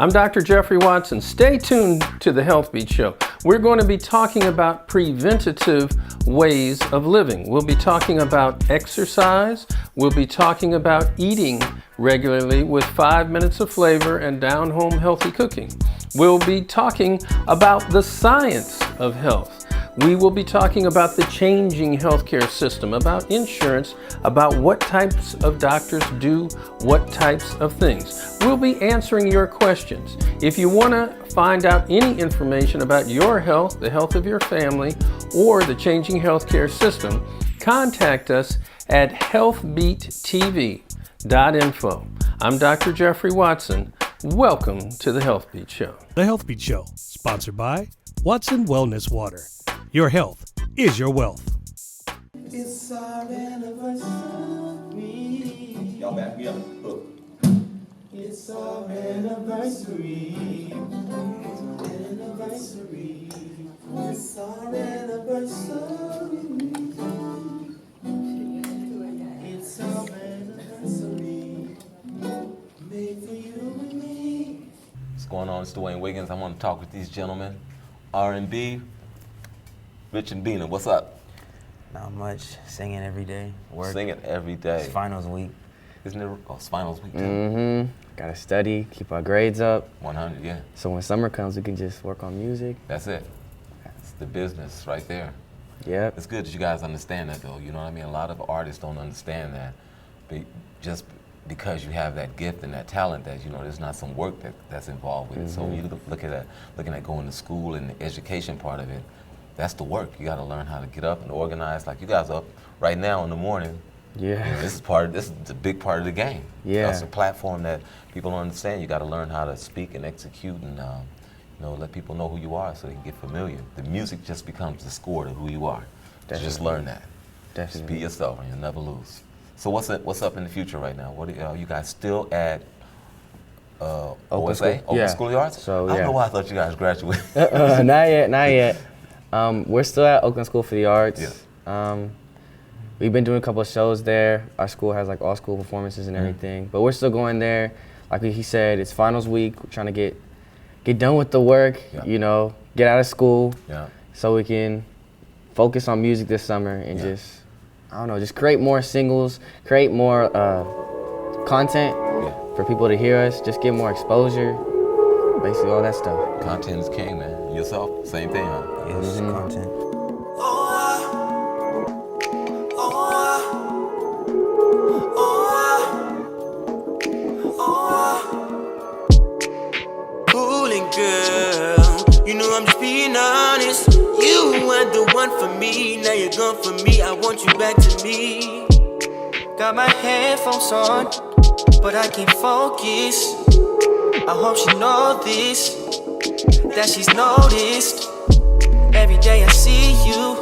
I'm Dr. Jeffrey Watson. Stay tuned to the HealthBeat Show. We're going to be talking about preventative ways of living. We'll be talking about exercise. We'll be talking about eating regularly with 5 minutes of flavor and down-home healthy cooking. We'll be talking about the science of health. We will be talking about the changing healthcare system, about insurance, about what types of doctors do what types of things. We'll be answering your questions. If you want to find out any information about your health, the health of your family, or the changing healthcare system, contact us at healthbeattv.info. I'm Dr. Jeffrey Watson. Welcome to the HealthBeat Show. The HealthBeat Show, sponsored by Watson Wellness Water. Your health is your wealth. It's our anniversary. Y'all back me up. Look. It's our anniversary. Anniversary. It's our anniversary. It's our anniversary. Made for you and me. What's going on? It's Dwayne Wiggins. I want to talk with these gentlemen. RNB. Rich and Bina, what's up? Not much. Singing every day. Work. Singing every day. It's finals week. Isn't it? Oh, it's finals week too. Mm-hmm. Gotta study, keep our grades up. 100, yeah. So when summer comes, we can just work on music. That's it. It's the business right there. Yep. It's good that you guys understand that though, you know what I mean? A lot of artists don't understand that. But just because you have that gift and that talent that, you know, there's not some work that's involved with it. So when you look at that, looking at going to school and the education part of it, that's the work. You got to learn how to get up and organize. Like you guys are up right now in the morning. Yeah. You know, this is a big part of the game. Yeah. It's a platform that people don't understand. You got to learn how to speak and execute and you know, let people know who you are so they can get familiar. The music just becomes the score to who you are. So just learn that. Definitely. Just be yourself and you'll never lose. So what's up in the future right now? What are you guys still at? Open School? School. Open Yeah. School of the Arts? So, I don't yeah. know why I thought you guys graduated. Not yet. We're still at Oakland School for the Arts. Yeah. We've been doing a couple of shows there. Our school has like all school performances and everything, but we're still going there. Like he said, it's finals week. We're trying to get done with the work, you know, get out of school so we can focus on music this summer and just, I don't know, just create more singles, create more content for people to hear us, just get more exposure, basically all that stuff. Content is king, man. Yourself, same thing, huh? Yes, content. Fooling girl, you know I'm just being honest. You weren't the one for me, now you're gone for me. I want you back to me. Got my headphones on, but I can't focus. I hope she knows this, that she's noticed. Every day I see you,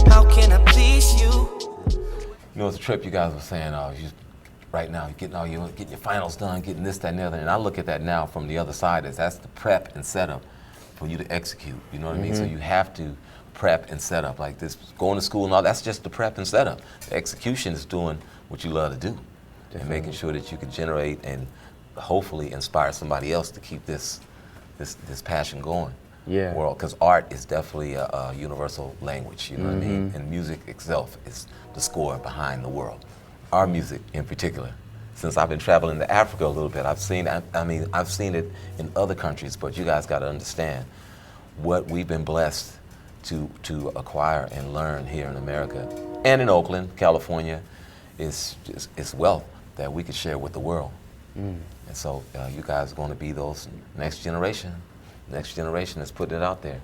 how can I please you? You know, it's a trip you guys were saying, right now, getting your finals done, getting this, that, and the other. And I look at that now from the other side as that's the prep and setup for you to execute. You know what I mean? So you have to prep and set up like this. Going to school and all, that's just the prep and setup. The execution is doing what you love to do. And making sure that you can generate and hopefully inspire somebody else to keep this passion going. Yeah. World, because art is definitely a universal language, you know what I mean? And music itself is the score behind the world. Our music in particular. Since I've been traveling to Africa a little bit, I've seen it in other countries, but you guys got to understand what we've been blessed to acquire and learn here in America and in Oakland, California, is wealth that we could share with the world. And so you guys are going to be those next generation that's putting it out there.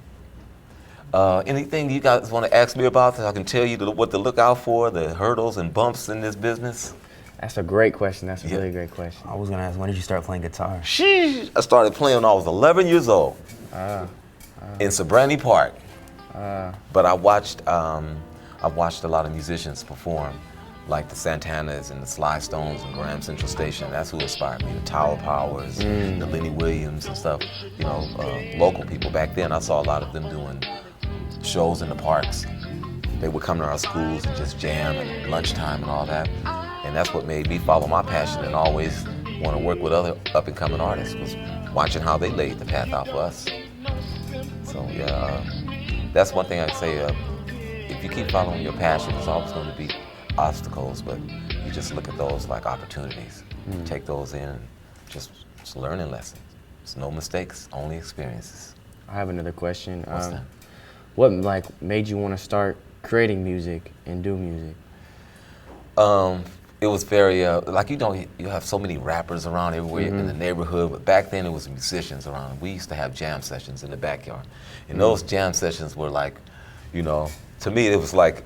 Anything you guys want to ask me about that I can tell you what to look out for, the hurdles and bumps in this business? That's a great question. That's a really great question. I was gonna ask, when did you start playing guitar? Sheesh! I started playing when I was 11 years old in Sobrani Park. But I watched a lot of musicians perform, like the Santanas and the Sly Stones and Graham Central Station. That's who inspired me. The Tower Powers, the Lenny Williams and stuff. You know, local people. Back then, I saw a lot of them doing shows in the parks. They would come to our schools and just jam and lunchtime and all that. And that's what made me follow my passion and always want to work with other up-and-coming artists, was watching how they laid the path out for us. So yeah, that's one thing I'd say. If you keep following your passion, there's always going to be obstacles, but you just look at those like opportunities. Take those in, and just learning lessons. It's no mistakes, only experiences. I have another question. What's that? What made you want to start creating music and do music? It was very, like you have so many rappers around everywhere in the neighborhood, but back then it was musicians around. We used to have jam sessions in the backyard. And those jam sessions were like, to me it was like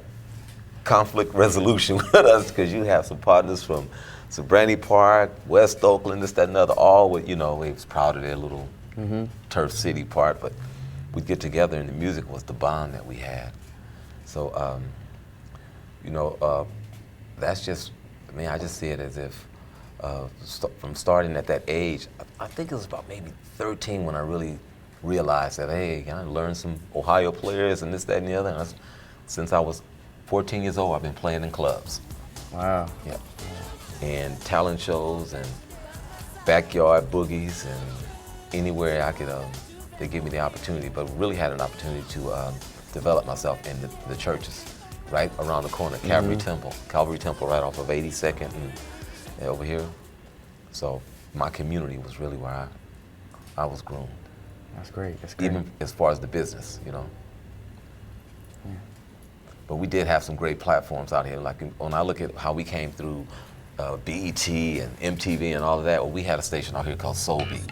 conflict resolution with us, because you have some partners from Sobrani Park, West Oakland, this, that, and other, all with, they was proud of their little Turf City part, but we'd get together and the music was the bond that we had. So, that's just, I just see it as if from starting at that age, I think it was about maybe 13 when I really realized that, hey, I learned some Ohio players and this, that, and the other. And since I was 14 years old, I've been playing in clubs. Wow. Yeah. And talent shows and backyard boogies and anywhere I could, they give me the opportunity, but really had an opportunity to develop myself in the churches right around the corner, Calvary Temple right off of 82nd and over here. So my community was really where I was groomed. That's great, that's great. Even as far as the business, Yeah. But we did have some great platforms out here. Like when I look at how we came through BET and MTV and all of that, we had a station out here called Soul Beat.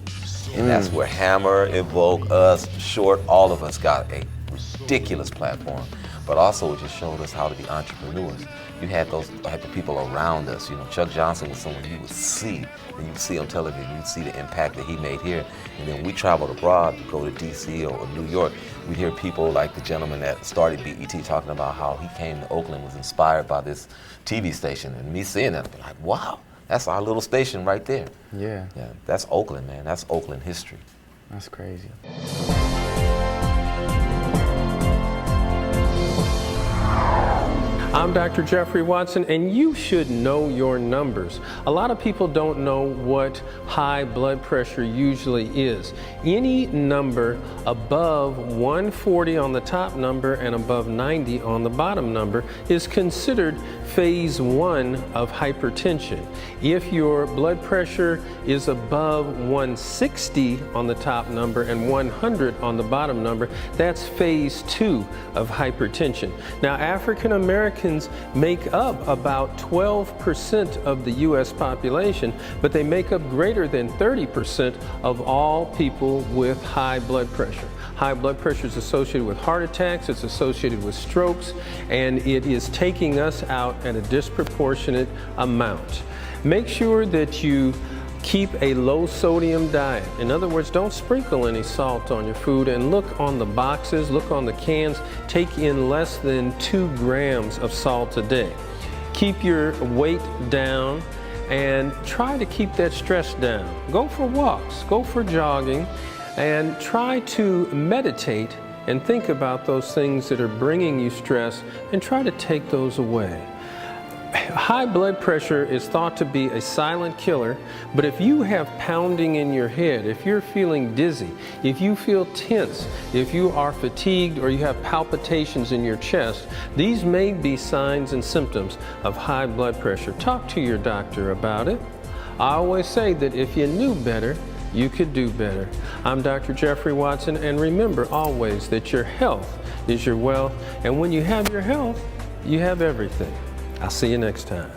And that's where Hammer, Evoke, us, Short, all of us got a ridiculous platform. But also it just showed us how to be entrepreneurs. You had those type of people around us. Chuck Johnson was someone you would see, and you'd see on television, you'd see the impact that he made here. And then we traveled abroad to go to DC or New York. We'd hear people like the gentleman that started BET talking about how he came to Oakland, was inspired by this TV station. And me seeing that, I'd be like, wow, that's our little station right there. Yeah. Yeah, that's Oakland, man. That's Oakland history. That's crazy. I'm Dr. Jeffrey Watson, and you should know your numbers. A lot of people don't know what high blood pressure usually is. Any number above 140 on the top number and above 90 on the bottom number is considered phase 1 of hypertension. If your blood pressure is above 160 on the top number and 100 on the bottom number, that's phase 2 of hypertension. Now, African Americans make up about 12% of the U.S. population, but they make up greater than 30% of all people with high blood pressure. High blood pressure is associated with heart attacks, it's associated with strokes, and it is taking us out at a disproportionate amount. Make sure that you keep a low sodium diet. In other words, don't sprinkle any salt on your food, and look on the boxes, look on the cans, take in less than 2 grams of salt a day. Keep your weight down and try to keep that stress down. Go for walks, go for jogging, and try to meditate and think about those things that are bringing you stress and try to take those away. High blood pressure is thought to be a silent killer, but if you have pounding in your head, if you're feeling dizzy, if you feel tense, if you are fatigued or you have palpitations in your chest, these may be signs and symptoms of high blood pressure. Talk to your doctor about it. I always say that if you knew better, you could do better. I'm Dr. Jeffrey Watson, and remember always that your health is your wealth, and when you have your health, you have everything. I'll see you next time.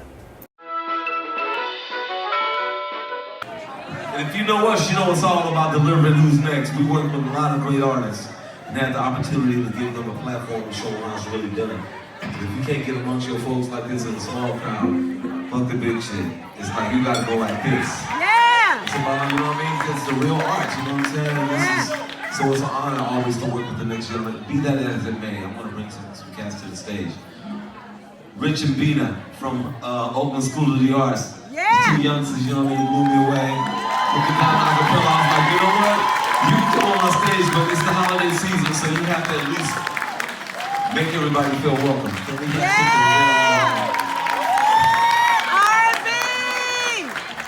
And if you know us, you know it's all about delivering who's next. We work with a lot of great artists and have the opportunity to give them a platform to show what's really done. If you can't get amongst your folks like this in a small crowd, fuck the big shit. It's like you gotta go like this. Yeah! It's about, you know what I mean? It's the real art, you know what I'm saying? And so it's an honor always to work with the next gentleman. Be that as it may, I'm gonna bring some cats to the stage. Rich and Bina from Oakland School of the Arts. Yeah. 2 youngsters, you know what I mean, blew me away. With the kind of acapella, I was like, you know what? You can come on stage, but it's the holiday season, so you have to at least make everybody feel welcome. So we got RNB!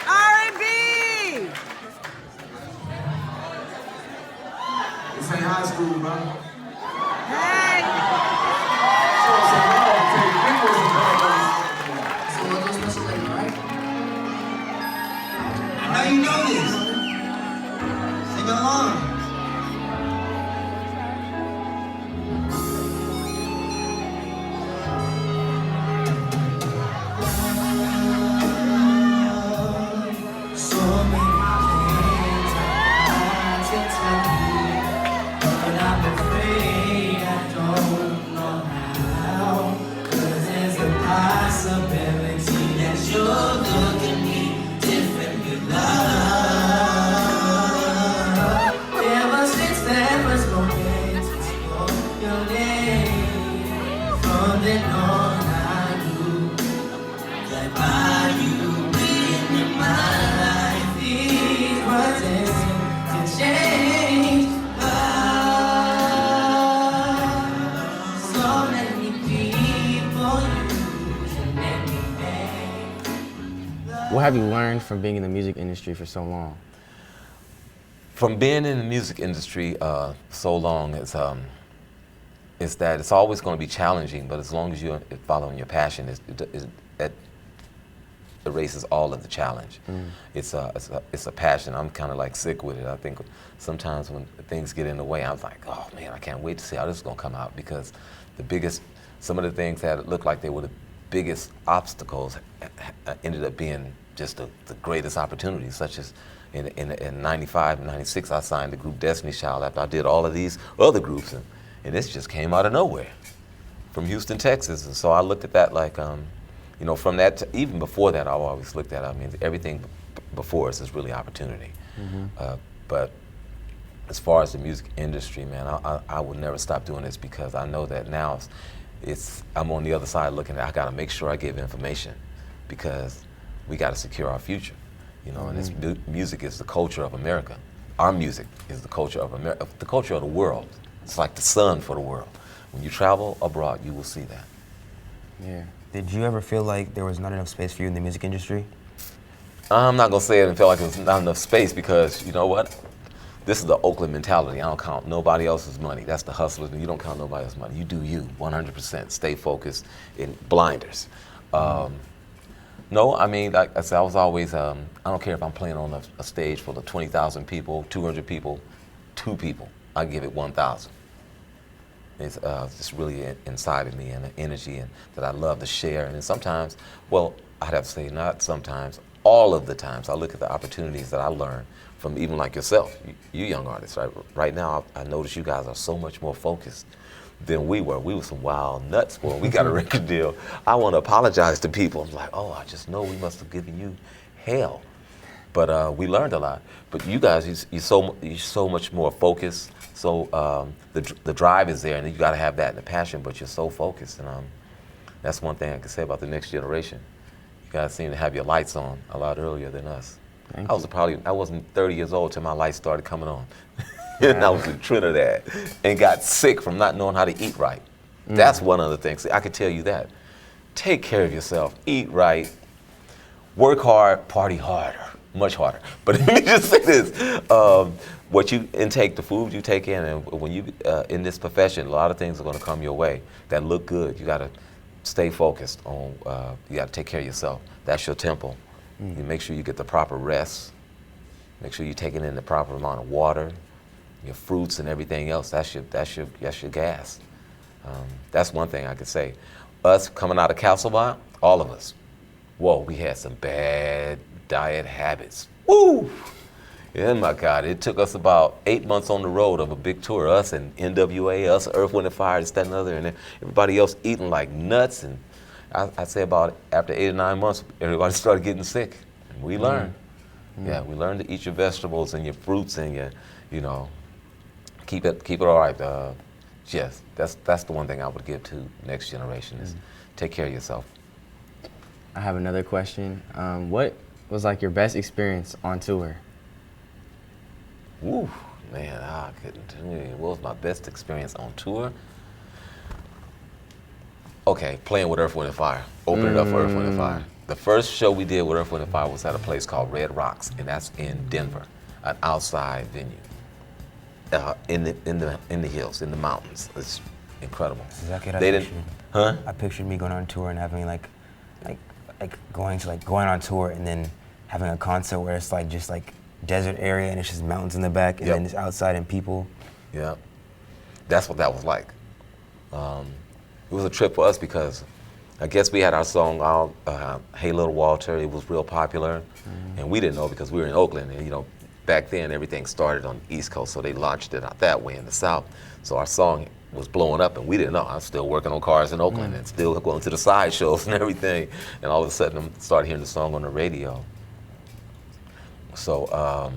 RNB! high school, bro. Show some love, take big ones and bad ones. So what goes special like, right? I know you know this. Sing along. So many things I to tell you, but I'm afraid I don't know how. 'Cause there's a possibility that you'll look at me differently, love. Ever since that first moment to spoke your name, from then on I knew that by you being in my life, these words can change love. So many people using anything. What have you learned from being in the music industry for so long? From being in the music industry so long, is that it's always going to be challenging, but as long as you're following your passion, it erases all of the challenge. It's a passion. I'm kind of like sick with it. I think sometimes when things get in the way, I'm like, oh man, I can't wait to see how this is going to come out, because some of the things that looked like they were the biggest obstacles ended up being just the greatest opportunities, such as in 95 and 96, I signed the group Destiny's Child after I did all of these other groups, and this just came out of nowhere from Houston, Texas. And so I looked at that like, you know, from that, even before that, I've always looked at it. I mean, everything before us is really opportunity. But as far as the music industry, man, I would never stop doing this, because I know that now I'm on the other side looking at, I gotta make sure I give information, because we gotta secure our future. You know, and this music is the culture of America. Our music is the culture of America, the culture of the world. It's like the sun for the world. When you travel abroad, you will see that. Yeah. Did you ever feel like there was not enough space for you in the music industry? I'm not gonna say it and feel like there's not enough space, because you know what? This is the Oakland mentality. I don't count nobody else's money. That's the hustlers, and you don't count nobody else's money. You do you, 100%. Stay focused in blinders. No, I mean, like I said, I was always, I don't care if I'm playing on a stage full of 20,000 people, 200 people, 2 people. I give it 1,000. It's just really inside of me, and an energy that I love to share. And then sometimes, well, I'd have to say not sometimes, all of the times, I look at the opportunities that I learn from even like yourself, you young artists, right? Right now, I notice you guys are so much more focused than we were. We were some wild nuts when we got a record deal. I want to apologize to people. I'm like, oh, I just know we must have given you hell. But we learned a lot. But you guys, you're so much more focused. So the drive is there, and you got to have that and the passion. But you're so focused, and that's one thing I can say about the next generation. You guys seem to have your lights on a lot earlier than us. I wasn't 30 years old till my lights started coming on. And I was in Trinidad and got sick from not knowing how to eat right. That's one of the things. I could tell you that. Take care of yourself. Eat right. Work hard. Party harder. Much harder. But let me just say this. What you intake, the food you take in, and when you in this profession, a lot of things are going to come your way that look good. You got to stay focused on, you got to take care of yourself. That's your temple. You make sure you get the proper rest. Make sure you're taking in the proper amount of water, your fruits and everything else. That's your gas. That's one thing I could say. Us coming out of Castlebar, all of us, whoa, we had some bad diet habits. Woo! Yeah, my God, it took us about 8 months on the road of a big tour. Us and NWA, us, Earth, Wind and Fire, this, that, and other, and then everybody else eating like nuts. And I'd say about after 8 or 9 months, everybody started getting sick. And we learned. Yeah, we learned to eat your vegetables and your fruits and your, you know, keep it all right. Yes, that's the one thing I would give to next generation is take care of yourself. I have another question. What was like your best experience on tour? Woo, man, I couldn't tell you. What was my best experience on tour? Okay, playing with Earth, Wind and Fire. Open it up for Earth, Wind and Fire. The first show we did with Earth, Wind and Fire was at a place called Red Rocks, and that's in Denver, an outside venue. in the hills, in the mountains. It's incredible. Exactly what They I didn't, pictured. huh? I pictured me going on tour and having like going on tour and then having a concert where it's like just like desert area and it's just mountains in the back and Yep. then it's outside and people. Yeah, that's what that was like. It was a trip for us because I guess we had our song out, Hey Little Walter. It was real popular, and we didn't know because we were in Oakland, and you know, back then everything started on the East Coast, so they launched it out that way in the South. So our song was blowing up, and we didn't know. I was still working on cars in Oakland and still going to the side shows and everything, and all of a sudden I started hearing the song on the radio. So,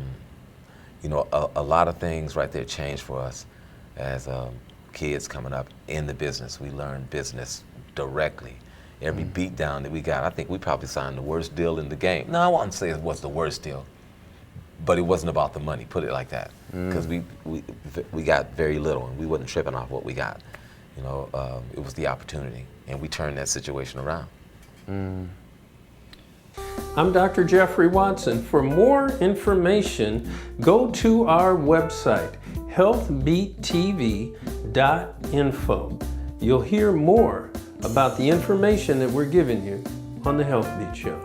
you know, a lot of things right there changed for us as kids coming up in the business. We learned business directly. Every beat down that we got, I think we probably signed the worst deal in the game. No, I wouldn't say it was the worst deal, but it wasn't about the money, put it like that. Because we got very little and we wasn't tripping off what we got. You know, it was the opportunity, and we turned that situation around. I'm Dr. Jeffrey Watson. For more information, go to our website, healthbeattv.info. You'll hear more about the information that we're giving you on the HealthBeat Show.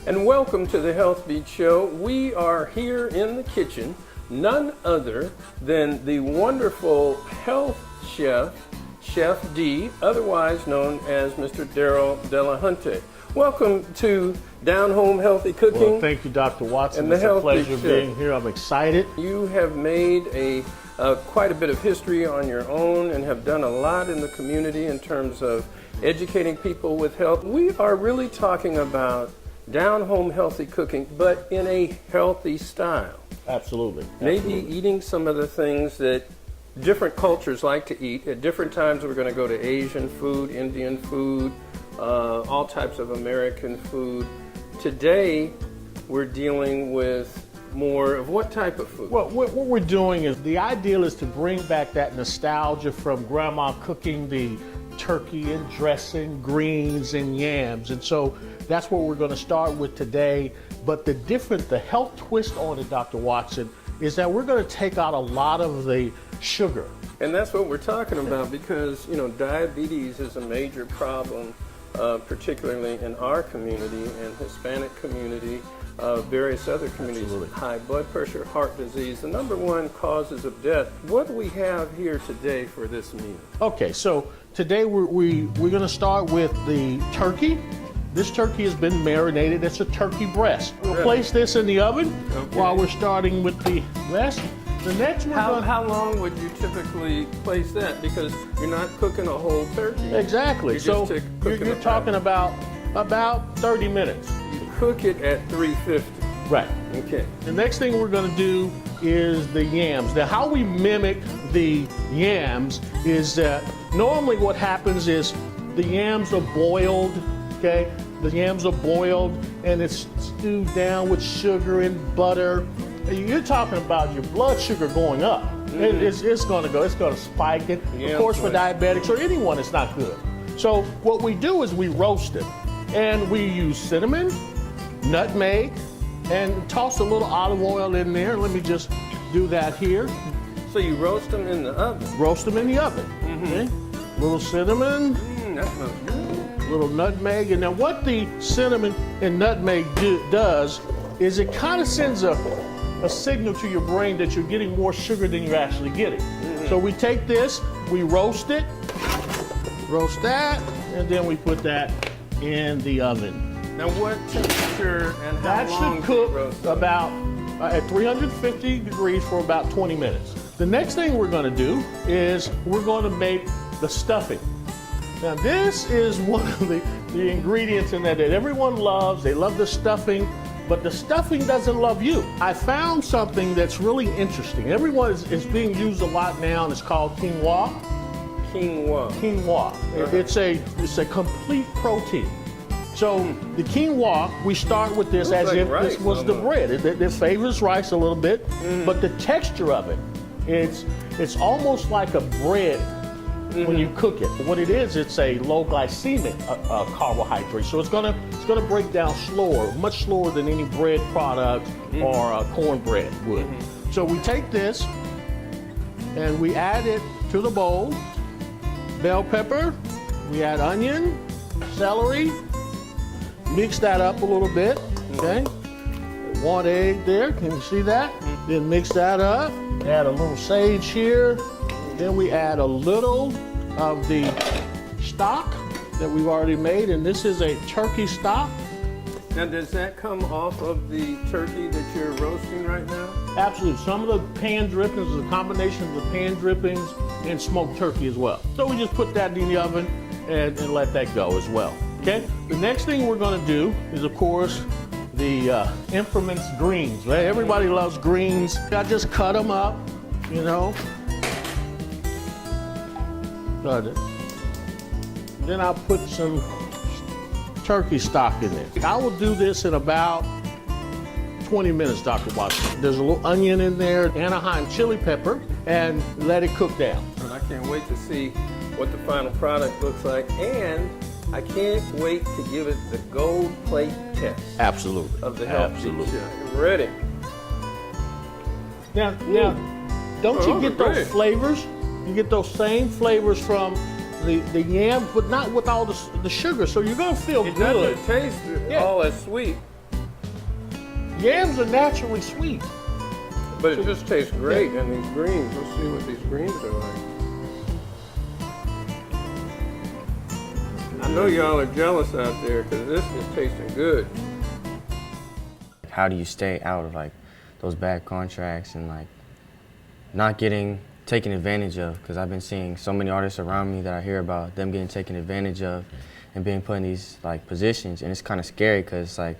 And welcome to the HealthBeat Show. We are here in the kitchen, none other than the wonderful health chef, Chef D, otherwise known as Mr. Daryl Delahunty. Welcome to Down Home Healthy Cooking. Well, thank you, Dr. Watson. And the It's a HealthBeat pleasure Show. being here. I'm excited. You have made quite a bit of history on your own and have done a lot in the community in terms of educating people with health. We are really talking about down-home healthy cooking, but in a healthy style. Absolutely. Maybe eating some of the things that different cultures like to eat. At different times we're going to go to Asian food, Indian food, all types of American food. Today we're dealing with more of what type of food? Well, what we're doing is, the ideal is to bring back that nostalgia from grandma cooking the turkey and dressing, greens and yams. And so that's what we're going to start with today. But the health twist on it, Dr. Watson, is that we're going to take out a lot of the sugar. And that's what we're talking about because, you know, diabetes is a major problem, particularly in our community and Hispanic community, various other communities. Absolutely. High blood pressure, heart disease, the number one causes of death. What do we have here today for this meal? Okay, so today we're going to start with the turkey. This turkey has been marinated. It's a turkey breast. We'll place this in the oven while we're starting with the breast. The next we're going. How long would you typically place that? Because you're not cooking a whole turkey. Exactly. So you're talking about 30 minutes. You cook it at 350. Right. Okay. The next thing we're going to do is the yams. Now, how we mimic the yams is that normally what happens is the yams are boiled. Okay. The yams are boiled and it's stewed down with sugar and butter. You're talking about your blood sugar going up. It's going to spike it. Of course, for diabetics or anyone, it's not good. So what we do is we roast it, and we use cinnamon, nutmeg, and toss a little olive oil in there. Let me just do that here. So you roast them in the oven? Roast them in the oven. Okay. Little cinnamon. That smells good. Little nutmeg. And now what the cinnamon and nutmeg does is it kind of sends a signal to your brain that you're getting more sugar than you're actually getting. So we take this, we roast it, roast that, and then we put that in the oven. Now what temperature and how That long should do you cook roast it? about at 350 degrees for about 20 minutes. The next thing we're going to do is we're going to make the stuffing. Now this is one of the ingredients in that everyone loves. They love the stuffing. but the stuffing doesn't love you. I found something that's really interesting. Everyone is being used a lot now, and it's called quinoa. Quinoa. Quinoa. It's a complete protein. So the quinoa, we start with this as like if rice this was the bread. It favors rice a little bit, but the texture of it, it's almost like a bread when you cook it. What it is, it's a low glycemic carbohydrate. So it's gonna break down slower, much slower than any bread product or cornbread would. So we take this and we add it to the bowl. Bell pepper, we add onion, celery, mix that up a little bit, okay? 1 egg there, can you see that? Then mix that up, add a little sage here, then we add a little of the stock that we've already made, and this is a turkey stock. Now, does that come off of the turkey that you're roasting right now? Absolutely. Some of the pan drippings is a combination of the pan drippings and smoked turkey as well. So we just put that in the oven and let that go as well. Okay? The next thing we're going to do is, of course, the infamous greens. Right? Everybody loves greens. I just cut them up, you know. Got it. Then I'll put some turkey stock in there. I will do this in about 20 minutes, Dr. Watson. There's a little onion in there, Anaheim chili pepper, and let it cook down. And I can't wait to see what the final product looks like, and I can't wait to give it the gold plate test. Absolutely. Of the HealthBeat Show. I'm ready. Now, don't you get those great. flavors? You get those same flavors from the yam, but not with all the sugar, so you're gonna feel It good. doesn't taste all as sweet, Yams are naturally sweet. but it just tastes great. And these greens, let's see what these greens are like. I know y'all are jealous out there because this is tasting good. How do you stay out of like those bad contracts and like not getting taken advantage of? Because I've been seeing so many artists around me that I hear about them getting taken advantage of and being put in these like positions, and it's kind of scary because it's like,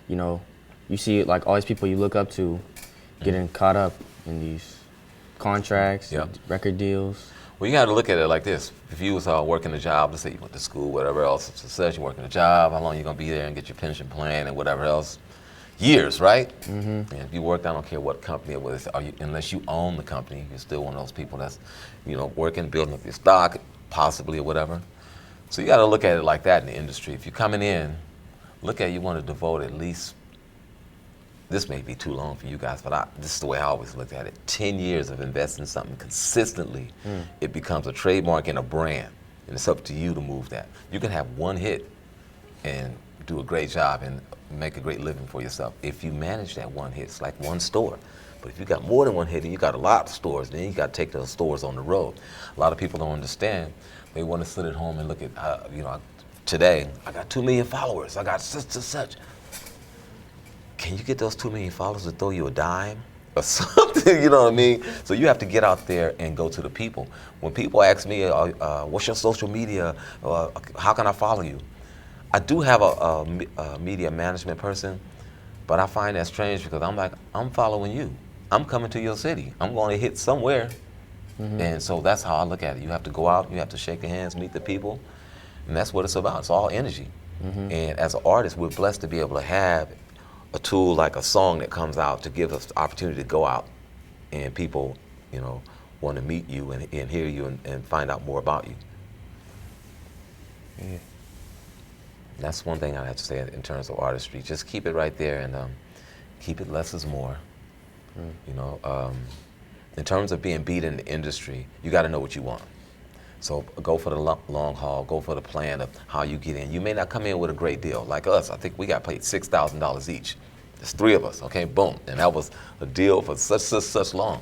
you know, you see like all these people you look up to getting caught up in these contracts, record deals. Well, you got to look at it like this. If you was working a job, let's say you went to school, whatever else, success, you're working a job, how long you going to be there and get your pension plan and whatever else? Years, right? And if you worked, I don't care what company it was, unless you own the company, you're still one of those people that's, you know, working, building up your stock, possibly or whatever. So you got to look at it like that in the industry. If you're coming in, look at you want to devote at least, this may be too long for you guys, but this is the way I always looked at it. 10 years of investing in something consistently, it becomes a trademark and a brand, and it's up to you to move that. You can have one hit and do a great job and make a great living for yourself. If you manage that one hit, it's like one store. But if you got more than one hit and you got a lot of stores, then you got to take those stores on the road. A lot of people don't understand. They want to sit at home and look at, you know, today, I got 2 million followers, I got such and such. Can you get those 2 million followers to throw you a dime or something, you know what I mean? So you have to get out there and go to the people. When people ask me, what's your social media, how can I follow you? I do have a media management person, but I find that strange because I'm like, I'm following you. I'm coming to your city. I'm going to hit somewhere. And so that's how I look at it. You have to go out, you have to shake your hands, meet the people, and that's what it's about. It's all energy. And as an artist, we're blessed to be able to have a tool like a song that comes out to give us the opportunity to go out and people, you know, want to meet you and hear you and find out more about you. Yeah. That's one thing I have to say in terms of artistry. Just keep it right there and keep it less is more. You know, in terms of being beat in the industry, you got to know what you want. So go for the long haul, go for the plan of how you get in. You may not come in with a great deal. Like us, I think we got paid $6,000 each. There's 3 of us, okay, boom. And that was a deal for such long.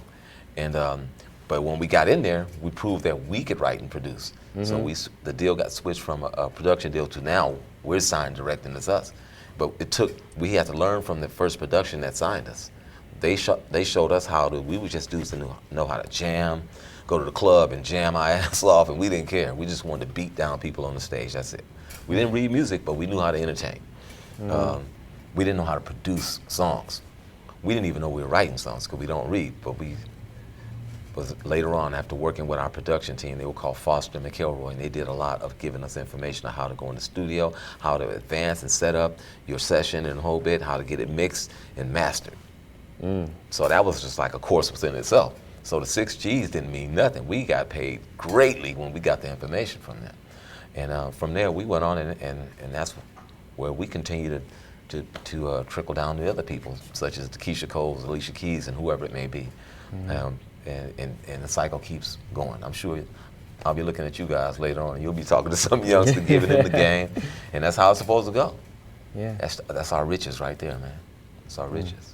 And but when we got in there, we proved that we could write and produce. So the deal got switched from a production deal to now we're signed direct and it's us. But we had to learn from the first production that signed us. They showed us how we were just dudes that know how to jam, go to the club and jam our ass off, and we didn't care. We just wanted to beat down people on the stage, that's it. We didn't read music, but we knew how to entertain. we didn't know how to produce songs. We didn't even know we were writing songs because we don't read, but we was later on, after working with our production team, they were called Foster and McElroy, and they did a lot of giving us information on how to go in the studio, how to advance and set up your session and the whole bit, how to get it mixed and mastered. So that was just like a course within itself. So the 6 G's didn't mean nothing. We got paid greatly when we got the information from them. And from there, we went on, and that's where we continued to trickle down to other people, such as the Keisha Coles, Alicia Keys, and whoever it may be. And the cycle keeps going. I'm sure I'll be looking at you guys later on, and you'll be talking to some youngster, giving them the game, and that's how it's supposed to go. Yeah. That's our riches right there, man. It's our riches.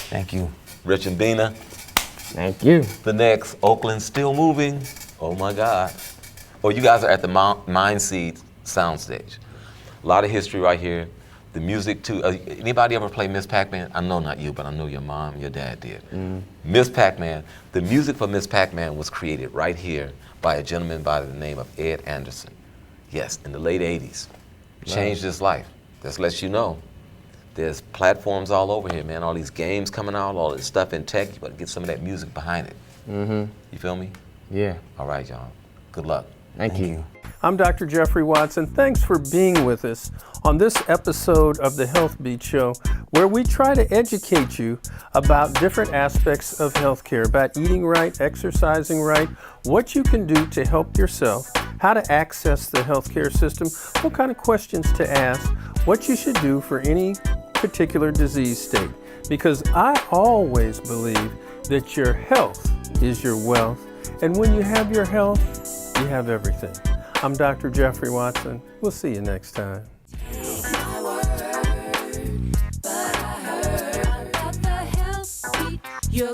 Thank you. Rich and Bina. Thank you. The next, Oakland Still Moving. Oh my God. Oh, you guys are at the Mind Seed soundstage. A lot of history right here. The music too. Anybody ever play Miss Pac-Man? I know not you, but I know your mom and your dad did. Miss Pac-Man. The music for Miss Pac-Man was created right here by a gentleman by the name of Ed Anderson. Yes, in the late 80s. Changed his life. This lets you know. There's platforms all over here, man. All these games coming out, all this stuff in tech. You better get some of that music behind it. You feel me? Yeah. All right, y'all. Good luck. Thank you. I'm Dr. Jeffrey Watson. Thanks for being with us on this episode of the HealthBeat Show, where we try to educate you about different aspects of healthcare, about eating right, exercising right, what you can do to help yourself, how to access the healthcare system, what kind of questions to ask, what you should do for any particular disease state. Because I always believe that your health is your wealth, and when you have your health, you have everything. I'm Dr. Jeffrey Watson. We'll see you next time. My word, but I heard about the HealthBeat. You're